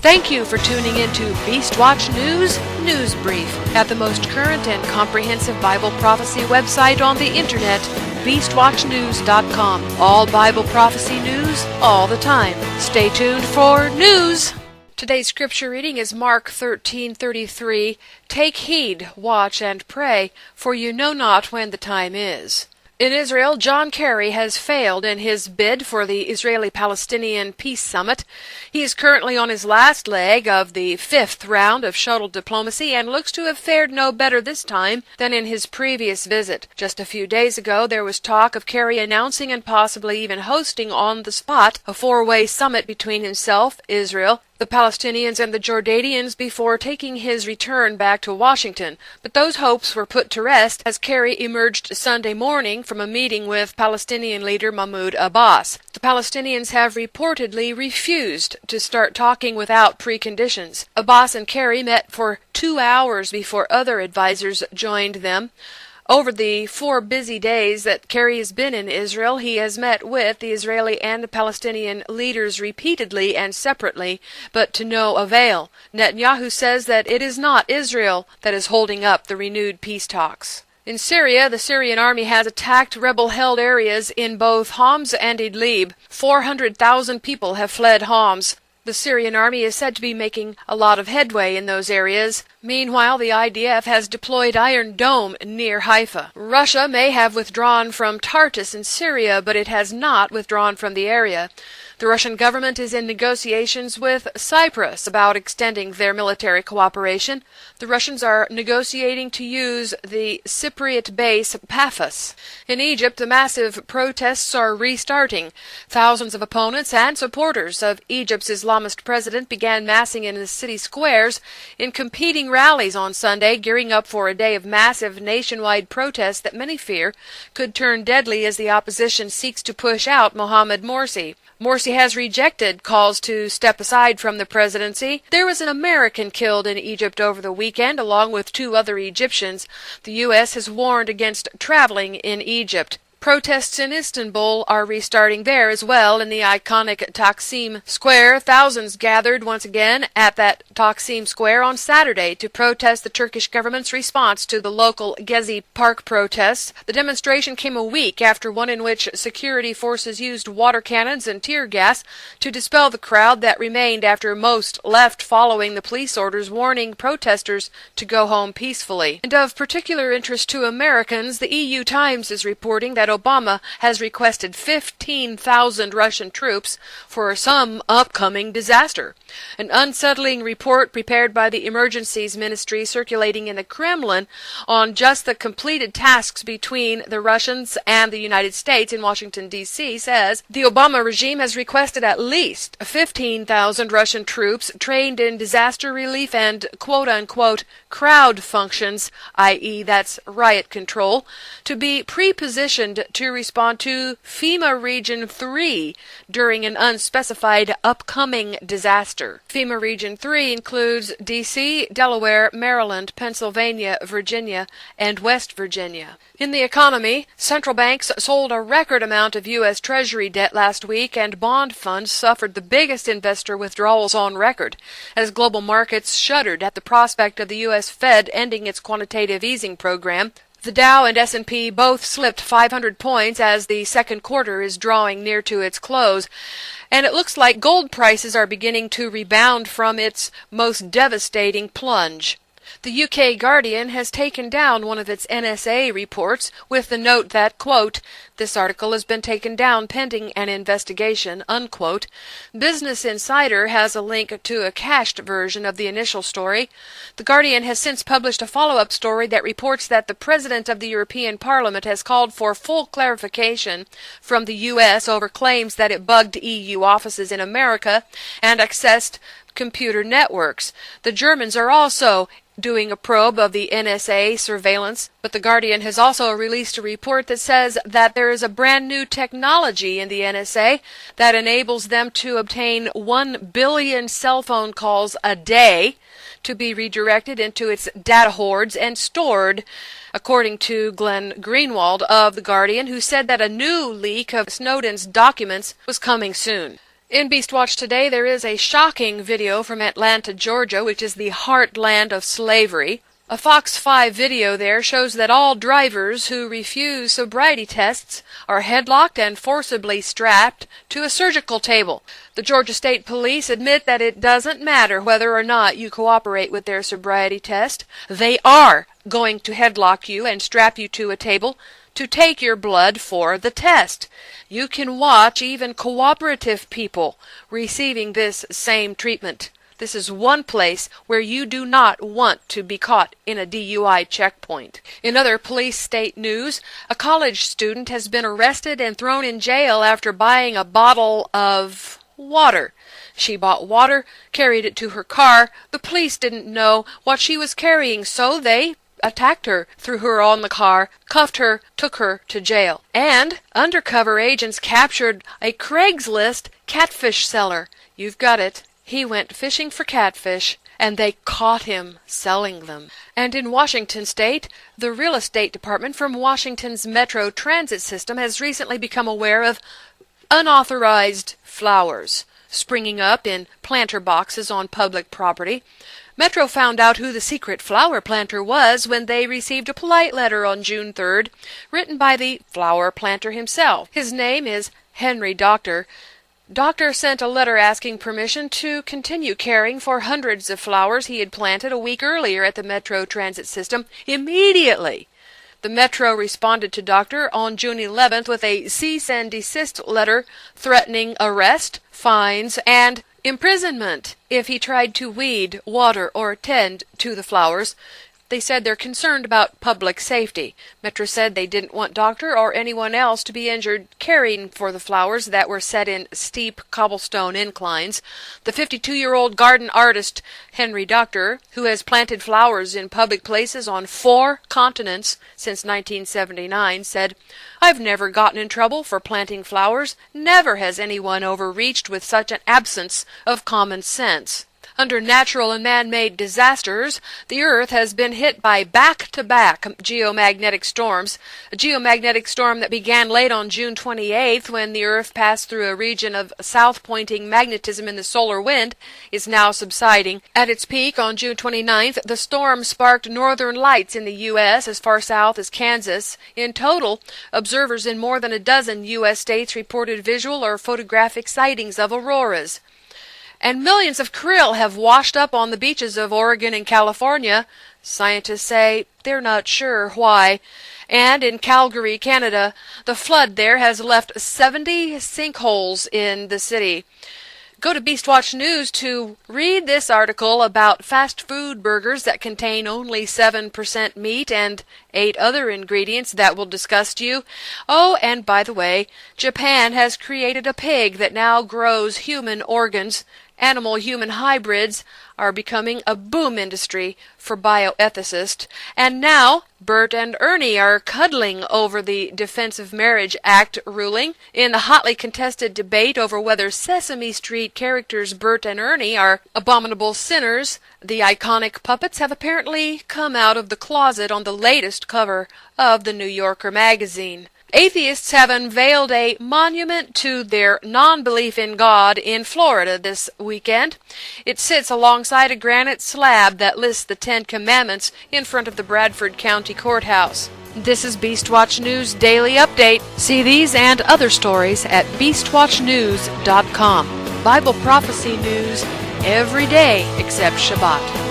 Thank you for tuning into Beastwatch News Brief at the most current and comprehensive Bible prophecy website on the internet, beastwatchnews.com. All Bible prophecy news, all the time. Stay tuned for news. Today's scripture reading is Mark 13:33. Take heed, watch, and pray, for you know not when the time is. In Israel, John Kerry has failed in his bid for the Israeli-Palestinian peace summit. He is currently on his last leg of the 5th round of shuttle diplomacy and looks to have fared no better this time than in his previous visit. Just a few days ago, there was talk of Kerry announcing and possibly even hosting on the spot a four-way summit between himself, Israel, the Palestinians, and the Jordanians before taking his return back to Washington. But those hopes were put to rest as Kerry emerged Sunday morning from a meeting with Palestinian leader Mahmoud Abbas. The Palestinians have reportedly refused to start talking without preconditions. Abbas and Kerry met for 2 hours before other advisors joined them. Over the 4 busy days that Kerry has been in Israel, he has met with the Israeli and the Palestinian leaders repeatedly and separately, but to no avail. Netanyahu says that it is not Israel that is holding up the renewed peace talks. In Syria, the Syrian army has attacked rebel-held areas in both Homs and Idlib. 400,000 people have fled Homs. The Syrian army is said to be making a lot of headway in those areas. Meanwhile, the IDF has deployed Iron Dome near Haifa. Russia may have withdrawn from Tartus in Syria, but it has not withdrawn from the area. The Russian government is in negotiations with Cyprus about extending their military cooperation. The Russians are negotiating to use the Cypriot base Paphos. In Egypt, the massive protests are restarting. Thousands of opponents and supporters of Egypt's Islamist president began massing in the city squares in competing rallies on Sunday, gearing up for a day of massive nationwide protests that many fear could turn deadly as the opposition seeks to push out Mohamed Morsi. Morsi has rejected calls to step aside from the presidency. There was an American killed in Egypt over the weekend, along with 2 other Egyptians. The U.S. has warned against traveling in Egypt. Protests in Istanbul are restarting there as well. In the iconic Takism Square, thousands gathered once again at that Takism Square on Saturday to protest the Turkish government's response to the local Gezi Park protests. The demonstration came a week after one in which security forces used water cannons and tear gas to dispel the crowd that remained after most left following the police orders warning protesters to go home peacefully. And of particular interest to Americans, the EU Times is reporting that Obama has requested 15,000 Russian troops for some upcoming disaster. An unsettling report prepared by the Emergencies Ministry circulating in the Kremlin on just the completed tasks between the Russians and the United States in Washington, D.C. says the Obama regime has requested at least 15,000 Russian troops trained in disaster relief and quote-unquote crowd functions, i.e. that's riot control, to be pre-positioned to respond to FEMA Region 3 during an unspecified upcoming disaster. FEMA Region 3 includes D.C., Delaware, Maryland, Pennsylvania, Virginia, and West Virginia. In the economy, central banks sold a record amount of U.S. Treasury debt last week, and bond funds suffered the biggest investor withdrawals on record, as global markets shuddered at the prospect of the U.S. Fed ending its quantitative easing program. The Dow and S&P both slipped 500 points as the second quarter is drawing near to its close, and it looks like gold prices are beginning to rebound from its most devastating plunge. The UK Guardian has taken down one of its NSA reports with the note that, quote, this article has been taken down pending an investigation, unquote. Business Insider has a link to a cached version of the initial story. The Guardian has since published a follow-up story that reports that the President of the European Parliament has called for full clarification from the U.S. over claims that it bugged EU offices in America and accessed computer networks. The Germans are also doing a probe of the NSA surveillance, but the Guardian has also released a report that says that there is a brand new technology in the NSA that enables them to obtain 1 billion cell phone calls a day to be redirected into its data hoards and stored, according to Glenn Greenwald of The Guardian, who said that a new leak of Snowden's documents was coming soon. In Beast Watch today, there is a shocking video from Atlanta, Georgia, which is the heartland of slavery. A Fox 5 video there shows that all drivers who refuse sobriety tests are headlocked and forcibly strapped to a surgical table. The Georgia State Police admit that it doesn't matter whether or not you cooperate with their sobriety test. They are going to headlock you and strap you to a table to take your blood for the test. You can watch even cooperative people receiving this same treatment. This is one place where you do not want to be caught in a DUI checkpoint. In other police state news, a college student has been arrested and thrown in jail after buying a bottle of water. She bought water, carried it to her car. The police didn't know what she was carrying, so they attacked her, threw her on the car, cuffed her, took her to jail. And undercover agents captured a Craigslist catfish seller. You've got it. He went fishing for catfish, and they caught him selling them. And in Washington state, the real estate department from Washington's Metro Transit System has recently become aware of unauthorized flowers springing up in planter boxes on public property. Metro found out who the secret flower planter was when they received a polite letter on June 3rd, written by the flower planter himself. His name is Henry Doctor. Doctor sent a letter asking permission to continue caring for hundreds of flowers he had planted a week earlier at the Metro Transit System immediately. The Metro responded to Doctor on June 11th with a cease and desist letter threatening arrest, fines, and imprisonment if he tried to weed, water, or tend to the flowers. They said they're concerned about public safety. Metro said they didn't want Doctor or anyone else to be injured caring for the flowers that were set in steep cobblestone inclines. The 52-year-old garden artist Henry Doctor, who has planted flowers in public places on 4 continents since 1979, said, "I've never gotten in trouble for planting flowers. Never has anyone overreached with such an absence of common sense." Under natural and man-made disasters, the Earth has been hit by back-to-back geomagnetic storms. A geomagnetic storm that began late on June 28th when the Earth passed through a region of south-pointing magnetism in the solar wind is now subsiding. At its peak on June 29th, the storm sparked northern lights in the U.S. as far south as Kansas. In total, observers in more than a dozen U.S. states reported visual or photographic sightings of auroras. And millions of krill have washed up on the beaches of Oregon and California. Scientists say they're not sure why. And in Calgary, Canada, the flood there has left 70 sinkholes in the city. Go to Beastwatch News to read this article about fast food burgers that contain only 7% meat and 8 other ingredients that will disgust you. Oh, and by the way, Japan has created a pig that now grows human organs. Animal-human hybrids are becoming a boom industry for bioethicists. And now, Bert and Ernie are cuddling over the Defense of Marriage Act ruling. In the hotly contested debate over whether Sesame Street characters Bert and Ernie are abominable sinners, the iconic puppets have apparently come out of the closet on the latest cover of the New Yorker magazine. Atheists have unveiled a monument to their non-belief in God in Florida this weekend. It sits alongside a granite slab that lists the 10 Commandments in front of the Bradford County Courthouse. This is Beastwatch News Daily Update. See these and other stories at beastwatchnews.com. Bible prophecy news every day except Shabbat.